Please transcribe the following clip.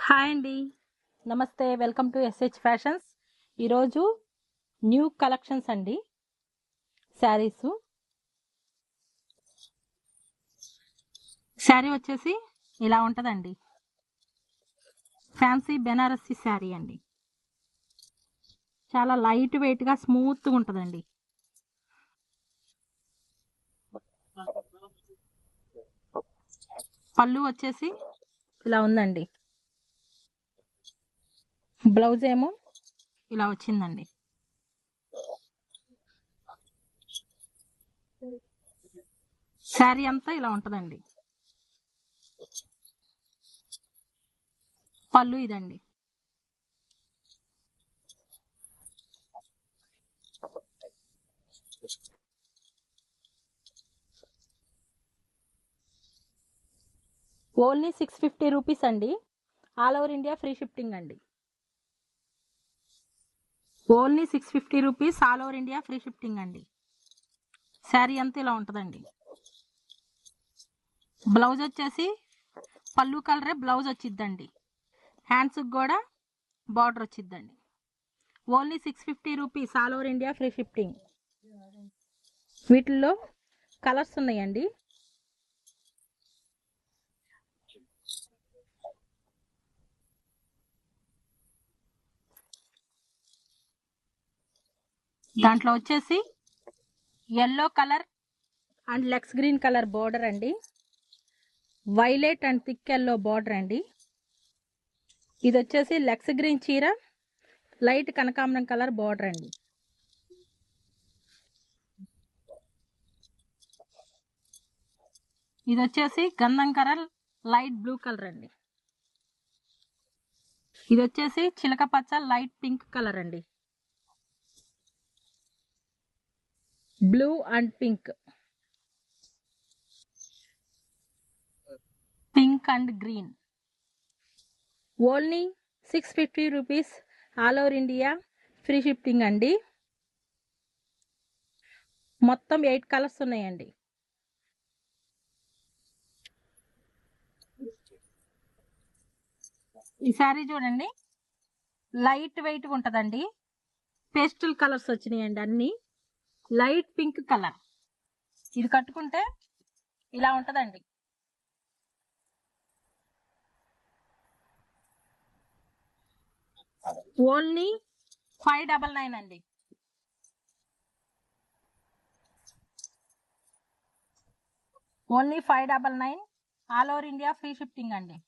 Hi అండి, నమస్తే. Welcome to SH fashions. ఈరోజు న్యూ కలెక్షన్స్ అండి. శారీస్. శారీ వచ్చేసి ఇలా ఉంటుందండి. ఫ్యాన్సీ బెనారస్సీ శారీ అండి. చాలా లైట్ వెయిట్గా స్మూత్గా ఉంటుందండి. పళ్ళు వచ్చేసి ఇలా ఉందండి. బ్లౌజ్ ఏమో ఇలా వచ్చిందండి. శారీ అంతా ఇలా ఉంటుందండి. పళ్ళు ఇదండి. ఓన్లీ 650 రూపీస్ అండి. All over India free shifting అండి. Only 650 rupees, all over India free shifting అండి. శారీ అంతా ఇలా ఉంటుందండి. బ్లౌజ్ వచ్చేసి పళ్ళు కలరే బ్లౌజ్ వచ్చిద్దండి. హ్యాండ్స్కి కూడా బార్డర్ వచ్చిద్దండి. Only 650 rupees, all over India free shifting. వీటిల్లో కలర్స్ ఉన్నాయండి. దాంట్లో వచ్చేసి yellow colour and lakes green colour border అండి. Violet and thick yellow border అండి. ఇది వచ్చేసి లెక్స్ గ్రీన్ చీర, లైట్ కనకాంబరం కలర్ బార్డర్ అండి. ఇది వచ్చేసి గంధం కలర్ లైట్ బ్లూ కలర్ అండి. ఇది వచ్చేసి చిలక పచ్చ లైట్ పింక్ కలర్ అండి. Blue and pink, pink and green. Only 650 rupees, all over India free shifting అండి. మొత్తం 8 కలర్స్ ఉన్నాయండి. ఈ శారీ చూడండి, లైట్ వెయిట్ ఉంటుందండి. పేస్టల్ కలర్స్ వచ్చినాయండి. అన్ని లైట్ పింక్ కలర్. ఇది కట్టుకుంటే ఇలా ఉంటుందండి. ఓన్లీ 599 అండి. Only 599, all over India free shifting అండి.